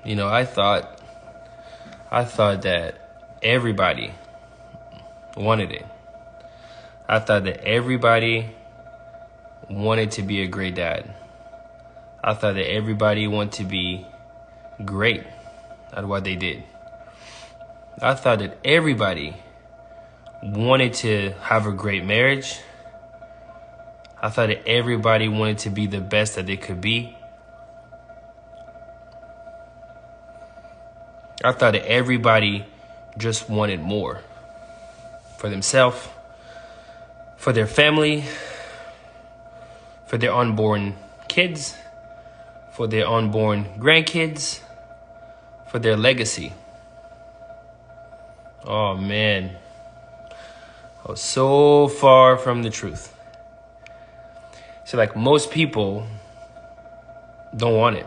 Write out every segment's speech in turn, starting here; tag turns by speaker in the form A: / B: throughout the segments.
A: I thought that everybody wanted it. I thought that everybody wanted to be a great dad. I thought that everybody wanted to be great at what they did. I thought that everybody wanted to have a great marriage. I thought that everybody wanted to be the best that they could be. I thought that everybody just wanted more for themselves, for their family, for their unborn kids, for their unborn grandkids, for their legacy. Oh man, I was so far from the truth. So like most people don't want it.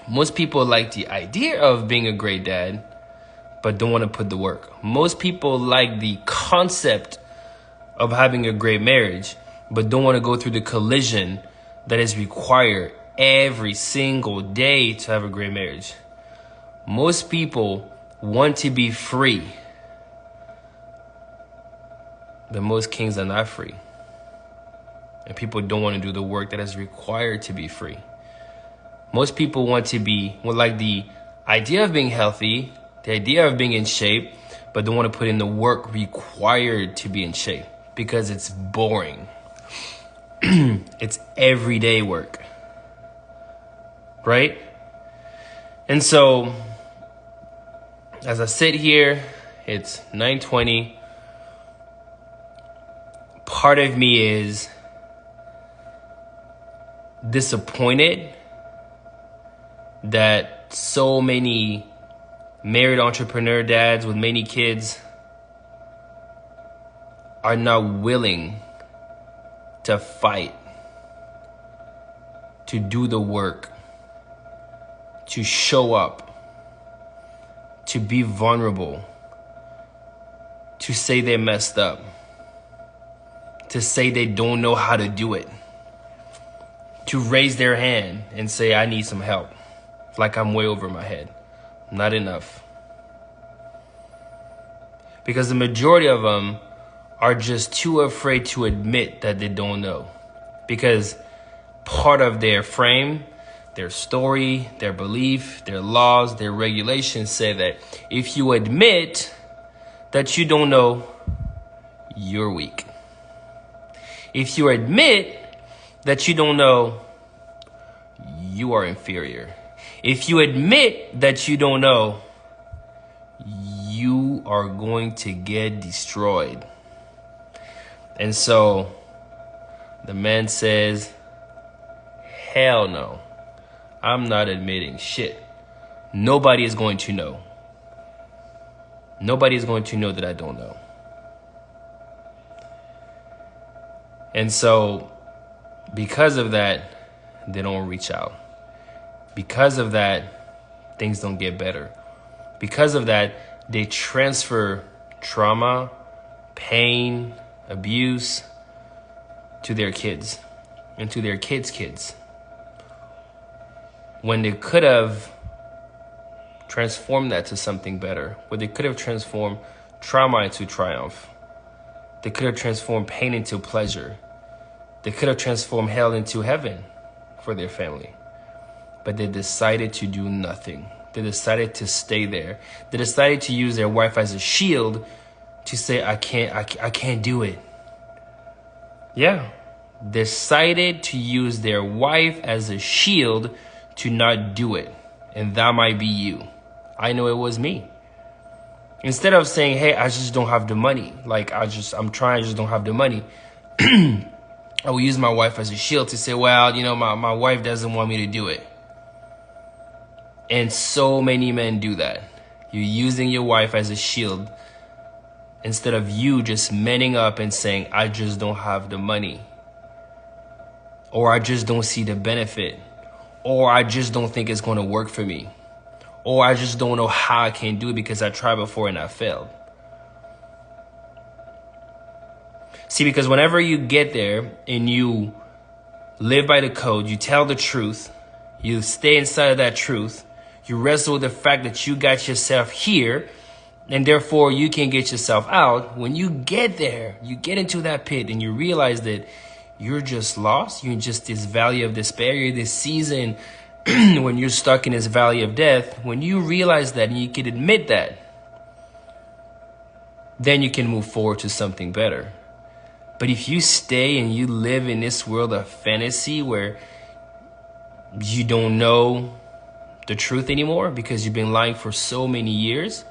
A: Most people like the idea of being a great dad, but don't want to put the work. Most people like the concept of having a great marriage, but don't want to go through the collision that is required every single day to have a great marriage. Most people want to be free, but most kings are not free. And people don't want to do the work that is required to be free. Most people want like the idea of being healthy, the idea of being in shape, but don't want to put in the work required to be in shape because it's boring. It's everyday work, right? And so as I sit here, it's 9:20. Part of me is disappointed that so many married entrepreneur dads with many kids are not willing to fight, to do the work, to show up, to be vulnerable, to say they messed up, to say they don't know how to do it, to raise their hand and say, I need some help. Like I'm way over my head. Not enough. Because the majority of them are just too afraid to admit that they don't know. Because part of their frame, their story, their belief, their laws, their regulations say that if you admit that you don't know, you're weak. If you admit that you don't know, you are inferior. If you admit that you don't know, you are going to get destroyed. And so the man says, hell no, I'm not admitting shit. Nobody is going to know. Nobody is going to know that I don't know. And so because of that, they don't reach out. Because of that, things don't get better. Because of that, they transfer trauma, pain, abuse to their kids and to their kids' kids. When they could have transformed that to something better, where they could have transformed trauma into triumph. They could have transformed pain into pleasure. They could have transformed hell into heaven for their family. But they decided to do nothing. They decided to stay there. They decided to use their wife as a shield to say, I can't do it. Yeah. Decided to use their wife as a shield to not do it. And that might be you. I know it was me. Instead of saying, hey, I just don't have the money. Like, I'm trying, I just don't have the money. I will use my wife as a shield to say, well, my wife doesn't want me to do it. And so many men do that. You're using your wife as a shield instead of you just manning up and saying, I just don't have the money. Or I just don't see the benefit. Or I just don't think it's going to work for me. Or I just don't know how I can do it because I tried before and I failed. See, because whenever you get there and you live by the code, you tell the truth, you stay inside of that truth, You wrestle with the fact that you got yourself here and therefore you can get yourself out. When you get there, you get into that pit and you realize that you're just lost. You're in just this valley of despair. You're this season when you're stuck in this valley of death. When you realize that and you can admit that, then you can move forward to something better. But if you stay and you live in this world of fantasy where you don't know the truth anymore because you've been lying for so many years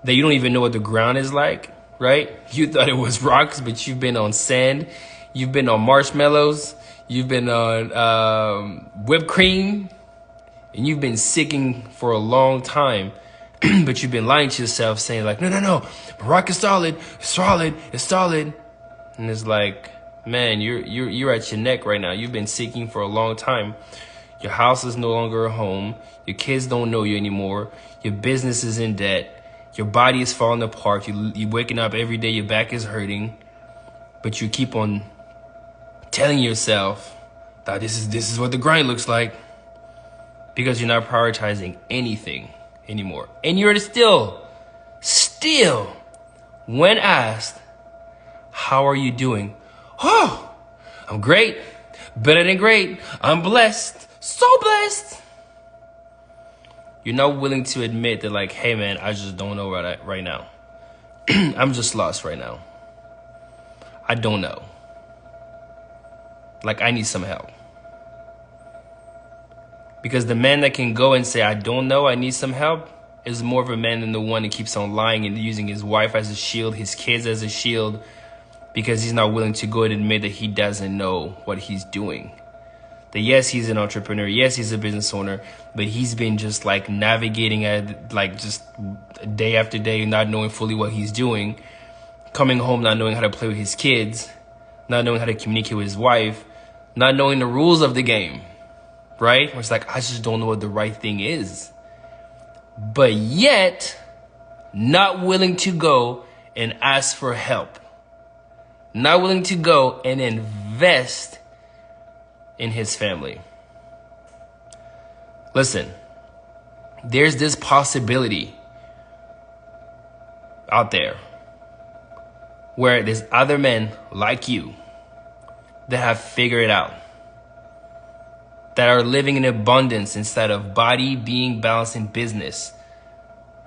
A: that you don't even know what the ground is like, right? You thought it was rocks, but you've been on sand. You've been on marshmallows. You've been on whipped cream. And you've been sicking for a long time. But you've been lying to yourself saying like, no, rock is solid, it's solid. And it's like, man, you're at your neck right now. You've been seeking for a long time. Your house is no longer a home. Your kids don't know you anymore. Your business is in debt. Your body is falling apart. You're waking up every day. Your back is hurting. But you keep on telling yourself that this is what the grind looks like because you're not prioritizing anything anymore. And you're still, when asked, how are you doing? Oh, I'm great. Better than great. I'm blessed. So blessed. You're not willing to admit that like, hey man, I just don't know right now. I'm just lost right now. I don't know. Like I need some help. Because the man that can go and say, I don't know, I need some help, is more of a man than the one that keeps on lying and using his wife as a shield, his kids as a shield, because he's not willing to go and admit that he doesn't know what he's doing. That yes, he's an entrepreneur, yes, he's a business owner, but he's been just like navigating at like just day after day, not knowing fully what he's doing, coming home not knowing how to play with his kids, not knowing how to communicate with his wife, not knowing the rules of the game, right? Where it's like, I just don't know what the right thing is. But yet, not willing to go and ask for help. Not willing to go and invest in his family. Listen, there's this possibility out there where there's other men like you that have figured it out, that are living in abundance instead of body, being balanced in business,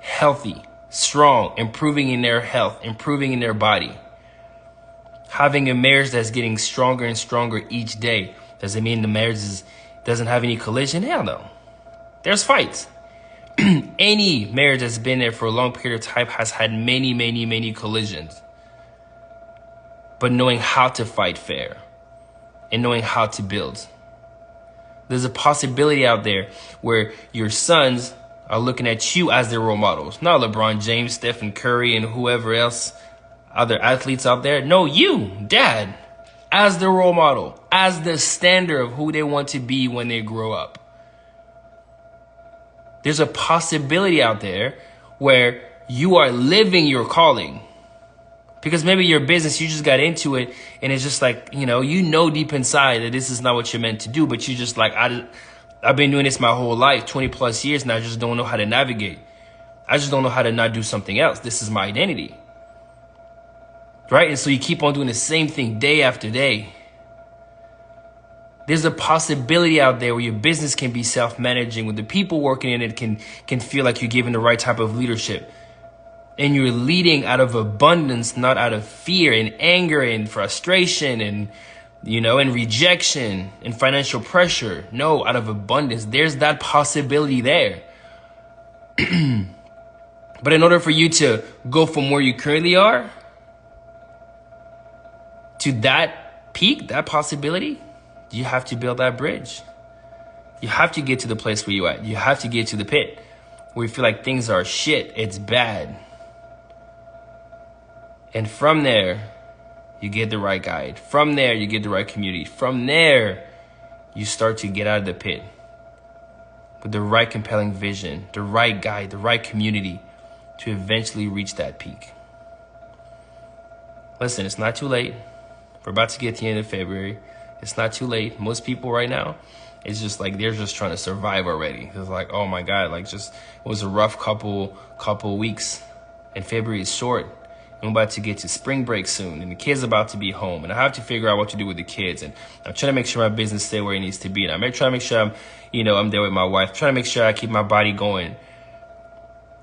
A: healthy, strong, improving in their health, improving in their body, having a marriage that's getting stronger and stronger each day. Does it mean the marriage doesn't have any collision? Hell no. There's fights. Any marriage that's been there for a long period of time has had many collisions. But knowing how to fight fair and knowing how to build. There's a possibility out there where your sons are looking at you as their role models. Not LeBron James, Stephen Curry, and whoever else, other athletes out there. No, you, dad, as the role model, as the standard of who they want to be when they grow up. There's a possibility out there where you are living your calling. Because maybe your business, you just got into it and it's just like, you know deep inside that this is not what you're meant to do, but you just like, I've been doing this my whole life, 20 plus years, and I just don't know how to navigate. I just don't know how to not do something else. This is my identity. Right? And so you keep on doing the same thing day after day. There's a possibility out there where your business can be self-managing, where the people working in it can feel like you're giving the right type of leadership. And you're leading out of abundance, not out of fear and anger and frustration and, and rejection and financial pressure. No, out of abundance. There's that possibility there. But in order for you to go from where you currently are to that peak, that possibility, you have to build that bridge. You have to get to the place where you're at. You have to get to the pit where you feel like things are shit. It's bad. And from there, you get the right guide. From there, you get the right community. From there, you start to get out of the pit with the right compelling vision, the right guide, the right community to eventually reach that peak. Listen, it's not too late. We're about to get to the end of February. It's not too late. Most people right now It's just like they're just trying to survive already. It's like, oh my God, like just it was a rough couple weeks, and February is short. I'm about to get to spring break soon, and the kids about to be home, and I have to figure out what to do with the kids. And I'm trying to make sure my business stay where it needs to be, and I'm trying to make sure I'm there with my wife. I'm trying to make sure I keep my body going.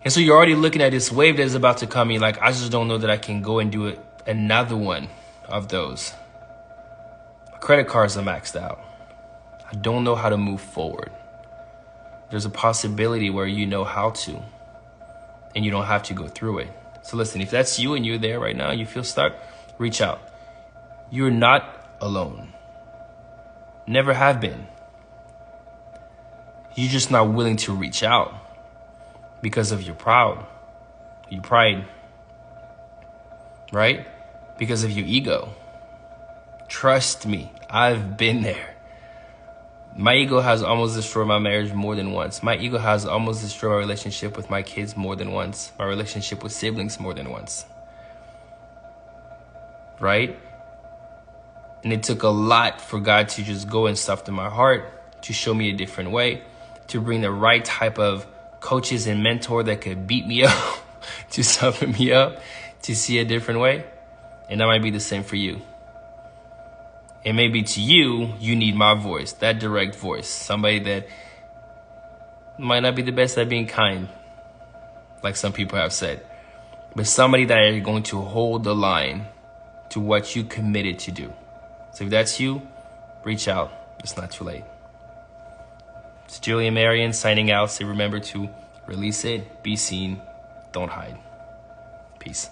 A: And so you're already looking at this wave that is about to come. You're like, I just don't know that I can go and do it. Another one of those. My credit cards are maxed out. I don't know how to move forward. There's a possibility where you know how to, and you don't have to go through it. So listen, if that's you and you're there right now, you feel stuck, reach out. You're not alone. Never have been. You're just not willing to reach out because of your pride, right? Because of your ego. Trust me, I've been there. My ego has almost destroyed my marriage more than once. My ego has almost destroyed my relationship with my kids more than once. My relationship with siblings more than once. Right? And it took a lot for God to just go and soften my heart, to show me a different way, to bring the right type of coaches and mentor that could beat me up, to soften me up, to see a different way. And that might be the same for you. And maybe to you, you need my voice, that direct voice. Somebody that might not be the best at being kind, like some people have said, but somebody that is going to hold the line to what you committed to do. So if that's you, reach out. It's not too late. It's Julian Marion signing out. Say remember to release it, be seen, don't hide. Peace.